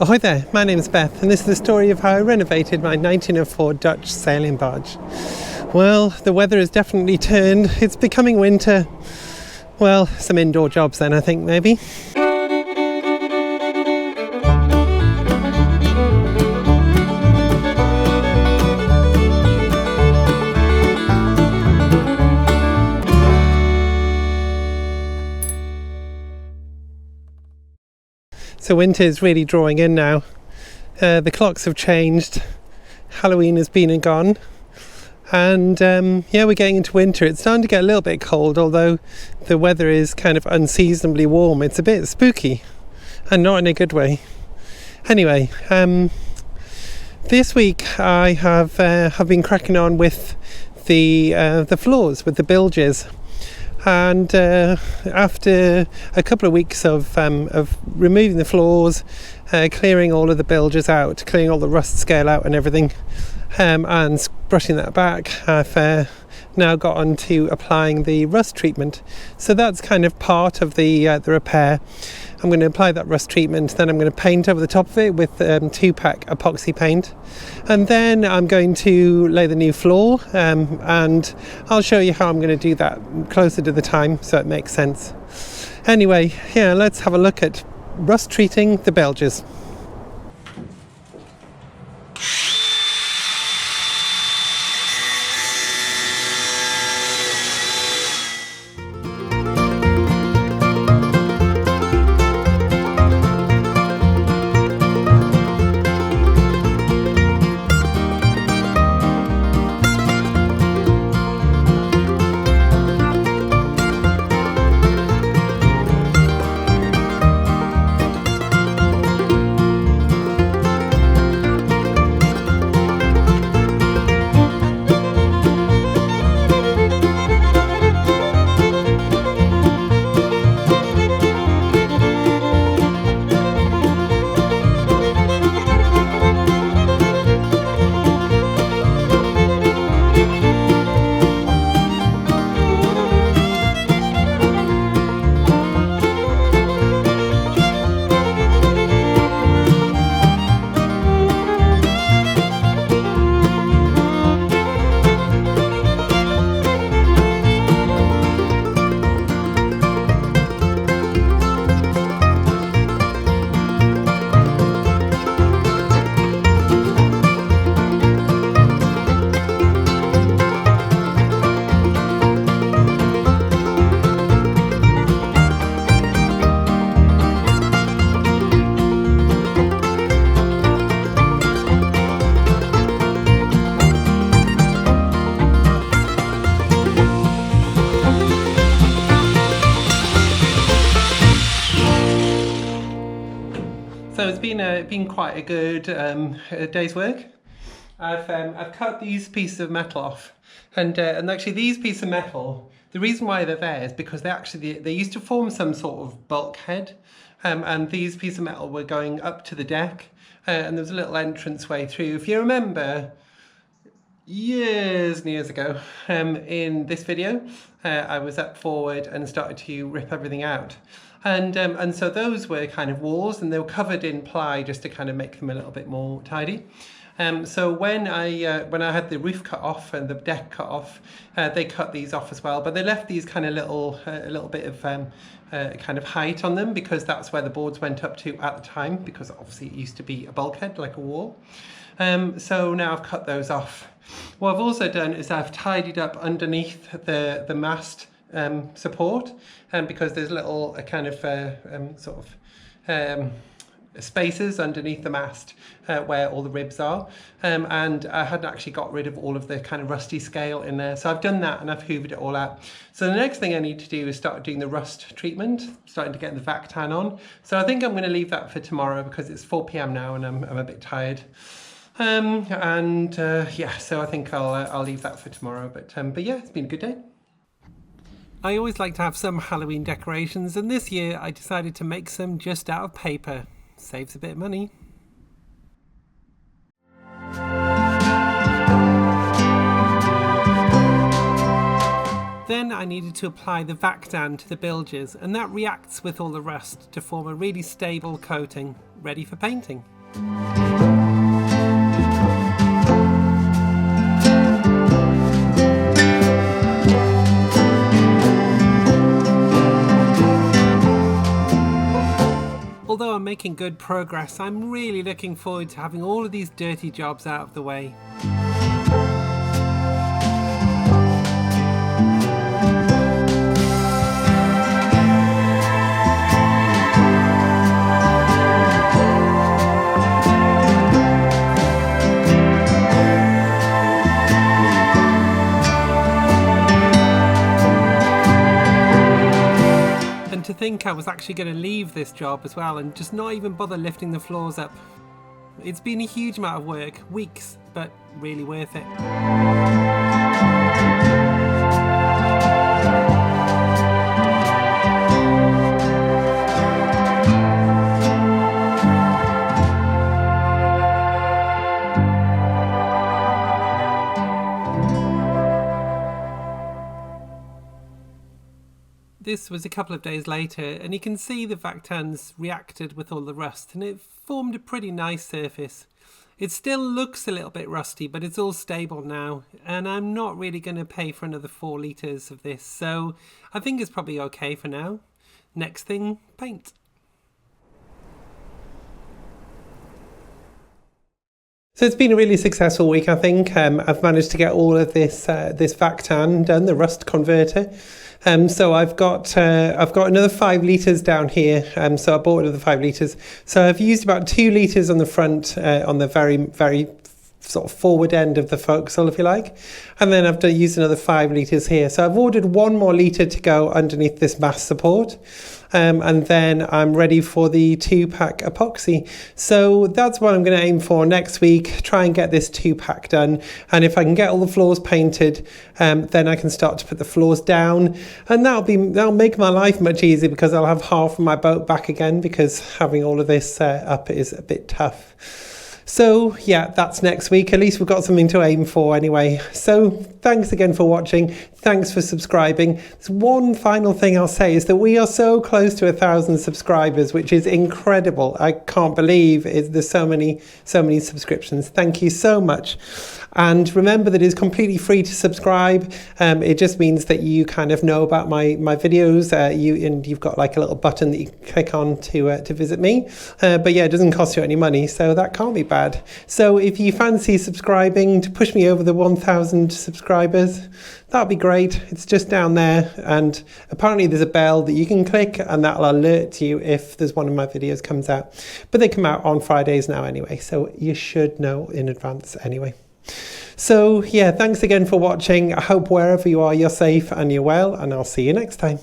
Ahoy there, my name's Beth and this is the story of how I renovated my 1904 Dutch sailing barge. Well, the weather has definitely turned, it's becoming winter. Well, some indoor jobs then I think maybe. So winter is really drawing in now. The clocks have changed. Halloween has been and gone. And we're getting into winter. It's starting to get a little bit cold, although the weather is kind of unseasonably warm. It's a bit spooky and not in a good way. Anyway, this week I have been cracking on with the floors, with the bilges. And after a couple of weeks of removing the floors, clearing all of the bilges out, clearing all the rust scale out and everything, and brushing that back, I've now got on to applying the rust treatment. So that's kind of part of the repair. I'm going to apply that rust treatment, then I'm going to paint over the top of it with 2-pack epoxy paint, and then I'm going to lay the new floor, and I'll show you how I'm going to do that closer to the time so it makes sense. Anyway, let's have a look at rust treating the bilges. So it's been quite a good day's work. I've cut these pieces of metal off, and actually these pieces of metal, the reason why they're there is because they used to form some sort of bulkhead, and these pieces of metal were going up to the deck, and there was a little entrance way through. If you remember, years and years ago, in this video, I was up forward and started to rip everything out. And so those were kind of walls, and they were covered in ply just to kind of make them a little bit more tidy. So when I had the roof cut off and the deck cut off, they cut these off as well, but they left these kind of a little bit of kind of height on them, because that's where the boards went up to at the time, because obviously it used to be a bulkhead like a wall. So now I've cut those off. What I've also done is I've tidied up underneath the mast support, because there's little kind of spaces underneath the mast where all the ribs are, and I hadn't actually got rid of all of the kind of rusty scale in there, so I've done that and I've hoovered it all out. So the next thing I need to do is start doing the rust treatment, starting to get the vac tan on. So I think I'm going to leave that for tomorrow, because it's 4 p.m. now and I'm a bit tired. So I think I'll leave that for tomorrow, but yeah, it's been a good day. I always like to have some Halloween decorations, and this year I decided to make some just out of paper. Saves a bit of money. Then I needed to apply the Vactan to the bilges, and that reacts with all the rust to form a really stable coating, ready for painting. Although I'm making good progress, I'm really looking forward to having all of these dirty jobs out of the way. To think I was actually going to leave this job as well and just not even bother lifting the floors up. It's been a huge amount of work, weeks, but really worth it. This was a couple of days later, and you can see the Vactans reacted with all the rust, and it formed a pretty nice surface. It still looks a little bit rusty, but it's all stable now, and I'm not really going to pay for another 4 litres of this, so I think it's probably okay for now. Next thing, paint. So it's been a really successful week, I think. I've managed to get all of this Vactan done, the rust converter. So I've got another 5 litres down here. So I bought another 5 litres. So I've used about 2 litres on the front, on the very sort of forward end of the forecastle, if you like, and then I've used another 5 litres here. So I've ordered 1 more litre to go underneath this mast support, and then I'm ready for the 2-pack epoxy. So that's what I'm going to aim for next week, try and get this 2-pack done, and if I can get all the floors painted, then I can start to put the floors down, and that'll make my life much easier, because I'll have half of my boat back again, because having all of this up is a bit tough. So yeah, that's next week. At least we've got something to aim for anyway. So thanks again for watching. Thanks for subscribing. There's one final thing I'll say is that we are so close to 1,000 subscribers, which is incredible. I can't believe there's so many subscriptions. Thank you so much. And remember that it's completely free to subscribe. It just means that you kind of know about my videos. You've got like a little button that you click on to visit me. But yeah, it doesn't cost you any money, so that can't be bad. So if you fancy subscribing to push me over the 1,000 subscribers, that'd be great. It's just down there, and apparently there's a bell that you can click, and that'll alert you if there's one of my videos comes out. But they come out on Fridays now anyway, so you should know in advance anyway. So yeah, thanks again for watching. I hope wherever you are, you're safe and you're well, and I'll see you next time.